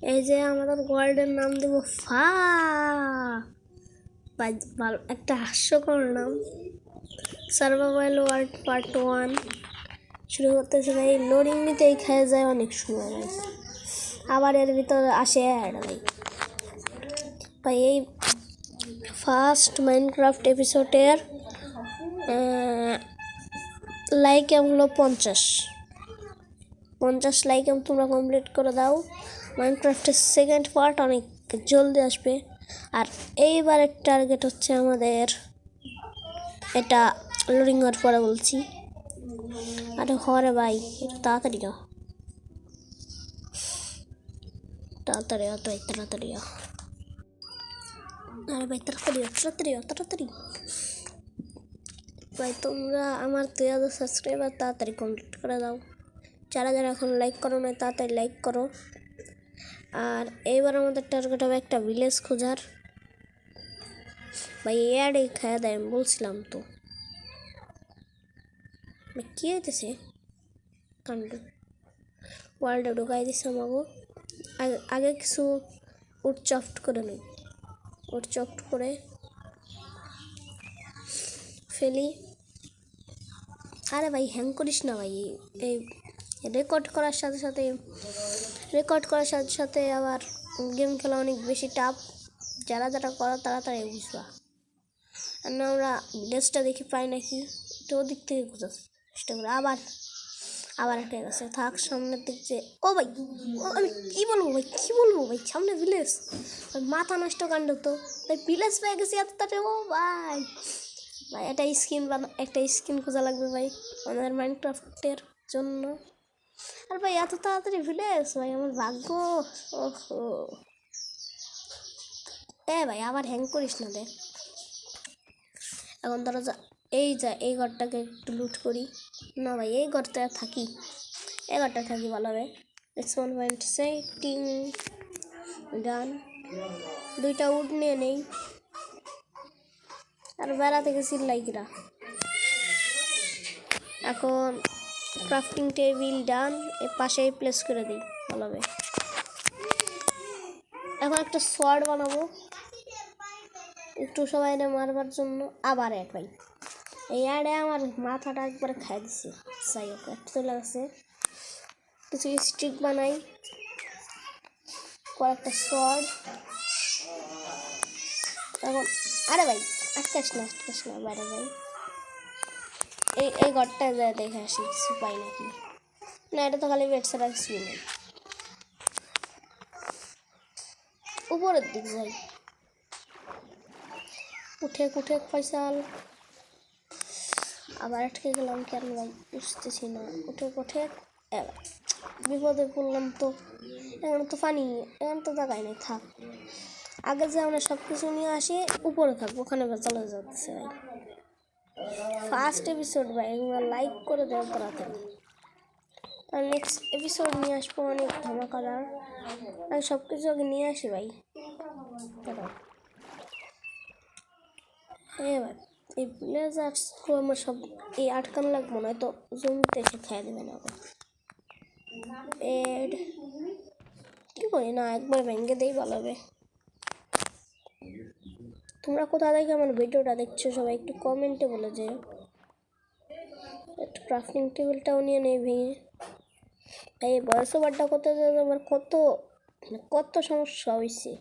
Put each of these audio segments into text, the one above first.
এই যে আমাদের ওয়ার্ল্ডের নাম দেব ফা, একটা হাস্যকর নাম। সার্ভাইভাল ওয়ার্ল্ড পার্ট 1 শুরু করতেছে ভাই। লোডিং নিতেই খেয়ে যায় অনেক সময় ভাই, আবার এর ভিতরে আসে অ্যাড ভাই। এই ফার্স্ট মাইনক্রাফট এপিসোডের লাইক হলো 50 লাইক তোমরা কমপ্লিট করে দাও। মাইনক্রাফটের সেকেন্ড পার্ট অনেক জলদি আসবে। আর এইবারের টার্গেট হচ্ছে আমাদের, এটা লোডিং হওয়ার পরে বলছি। আরে হরে ভাই, এটা তাড়াতাড়ি তাড়াতাড়ি আরে ভাই তাড়াতাড়ি ভাই। তোমরা আমার 2000 সাবস্ক্রাইবার তাড়াতাড়ি কমপ্লিট করে দাও। যারা যারা এখন লাইক করো না তাড়াতাড়ি লাইক করো। আর এইবার আমাদের টার্গেট হবে একটা ভিলেজ খোঁজার ভাই। অ্যাডে খাওয়া দেয় আমি বলছিলাম তো। কি হইতেছে কাণ্ড, ওয়ার্ল্ডে ঢুকাই দিচ্ছে আমাকে। আগে কিছু উটচফট করে নিই, উটচফট করে ফেলি। আরে ভাই হ্যাং করিস না ভাই। এই রেকর্ড করার সাথে আবার গেম খেলা অনেক বেশি টাফ। যারা যারা করো তাড়াতাড়ি বুঝবা। আর না আমরা ভিলেজটা দেখি পাই নাকি, তো ওদিক থেকে খোঁজার চেষ্টা করি। আবার একটা গেছে থাক সামনের দিক যে। ও ভাই, আমি কি বলবো ভাই, সামনে ভিলেজ। মাথা নষ্ট কাণ্ড তো ভাই, ভিলেজ পেয়ে গেছি এত তাড়াতাড়ি। ও ভাই একটা স্কিন খোঁজা লাগবে ভাই আমাদের মাইনক্রাফটের জন্য। আর ভাই এত তাড়াতাড়ি ভিলেজ ভাই, আমার ভাগ্য। ওহো ভাই আবার হ্যাং করিস না দে। এখন ধরো এই ঘরটাকে একটু লুট করি না ভাই। এই ঘরটা থাকি ভালো হবে। এক্সপন পয়েন্ট সেটিং গান, 2টা উড নিয়ে নেই। আর বেড়া থেকে চিল্লাইকিরা। এখন ক্রাফটিং টেবিল ডান, এর পাশেই প্লেস করে দিই, ভালো হবে। এখন একটা সোয়ার্ড বানাবো একটু সবাই মারবার জন্য। আবার এক ভাই এই অ্যাডে আমার মাথাটা একবার খাই দিচ্ছে। যাই হোক একটা চলে গেছে, কিছু স্টিক বানাই, কয়েকটা সোয়ার্ড। এখন আরে ভাই আটকাস না বাইরে যাই। এই ঘরটা যায় দেখে আসি কিছু পাই নাকি না। এটা তো খালি বেড ছাড়া কিছু নেই। উপরের দিক যাই, উঠে ফয়সাল। আবার আটকে গেলাম কেন ভাই বুঝতেছি না। উঠে বিপদে পড়লাম তো। এখন তো পানি, এখন তো জায়গায় নেই, থাক। আগে যে আমরা সব কিছু নিয়ে আসি উপরে থাকবো, ওখানে চলে যাচ্ছে ভাই। ফার্স্ট এপিসোড ভাই, এগুলো লাইক করে দেওয়া তাড়াতাড়ি। আর নেক্সট এপিসোড নিয়ে আসবো অনেক ধামাকাদার। আমি সব কিছু আগে নিয়ে আসি ভাই। হ্যাঁ ভাই এই ভিলেজার্স আমার সব এই আটকানো লাগবো না, তো জমিতে এসে খেয়ে দেবে না। এড কি করি না, একবার ভেঙে দেই ভালো হবে। তোমরা কোথা থেকে আমার ভিডিওটা দেখছো সবাই একটু কমেন্টে বলে যে। একটু ক্রাফটিং টেবিলটাও নিয়ে নেই ভেঙে। এই ভয়েস ওভারটা করতে আমার কত সমস্যা হয়েছে।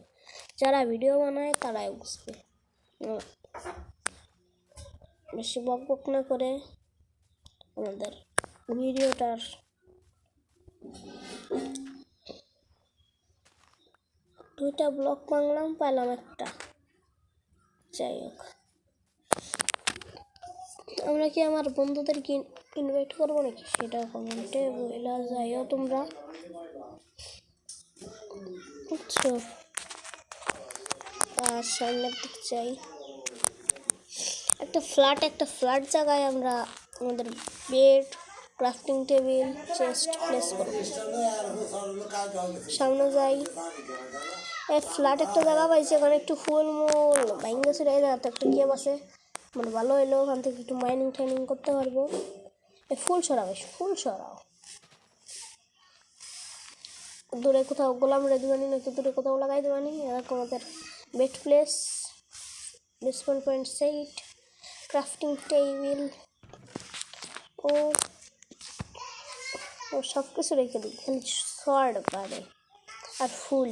যারা ভিডিও বানায় তারাই বুঝবে। বেশি বক না করে আমাদের ভিডিওটার 2টা ব্লক বাংলাম, পাইলাম একটা। যাই হোক আমরা কি আমার বন্ধুদেরকে ইনভাইট করবো নাকি সেটা কমেন্টে বলে যাইও তোমরা, বুঝছো। আর সামনের দিক চাই একটা ফ্ল্যাট জায়গায় আমরা আমাদের bed, crafting table, chest place করব। সামনে যাই, এই ফ্ল্যাট একটা জায়গা পাইছি, ওখানে একটু ফুল মূল ভাইঙ্গা ছিল। এই জায়গাতে একটা গেম আছে, মানে ভালো হলো। ওখান থেকে একটু মাইনিং টাইনিং করতে পারবো। এই ফুল সরাও। দূরে কোথাও গোলাম রেখে দেবানি, নয়তো দূরে কোথাও লাগাই দেবানি। এরকম আমাদের বেড প্লেস, ডিসপন পয়েন্ট সেট, ক্রাফটিং টেবিল ও সব কিছু রেখে দিই, খালি শর্ট পারে আর ফুল।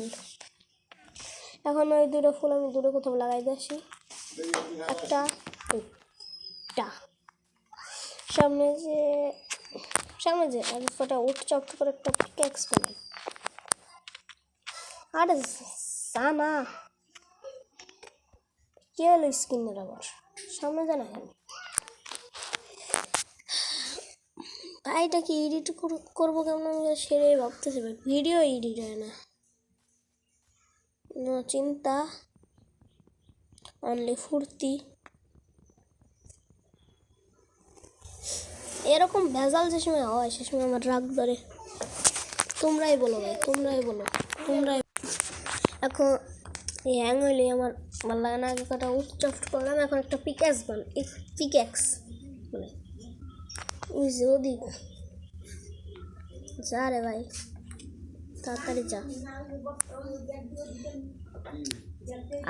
এখন ওই দুটো ফুল আমি দূরে কোথাও লাগাই দিয়ে আসি। একটা সামনে যে আগে ফটা উঠ চট করে একটা পিক্যাক্স বানাই। আরে জানা কি হলো স্কিনের আবার সামনে জানা কেন ভাই? এটা কি এডিট করবো কেমন সেরে ভাবতেছি ভাই, ভিডিও এডিট হয় না। চিন্তা অনলি ফুর্তি। এরকম ভেজাল যে সময় হয় সে সময় আমার রাগ ধরে। তোমরাই বলো ভাই, তোমরাই এখন এই হ্যাং হইলে আমার ভালো লাগে না। আগে কটা উচ্চফট করলাম, এখন একটা পিক্যাক্স বলে ওদিক যা রে ভাই, তাড়াতাড়ি যা।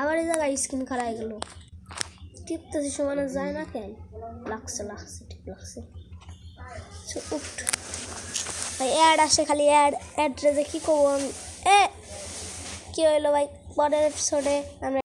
আবার এই জায়গায় স্কিন খারাপ গেল, টিপতেছি সমানে যায় না কেন? লাগছে ঠিক লাগছে। ভাই অ্যাড আসে, খালি অ্যাড্রেসে কী করবো আমি? কি হইলো ভাই? পরের এপিসোডে আমরা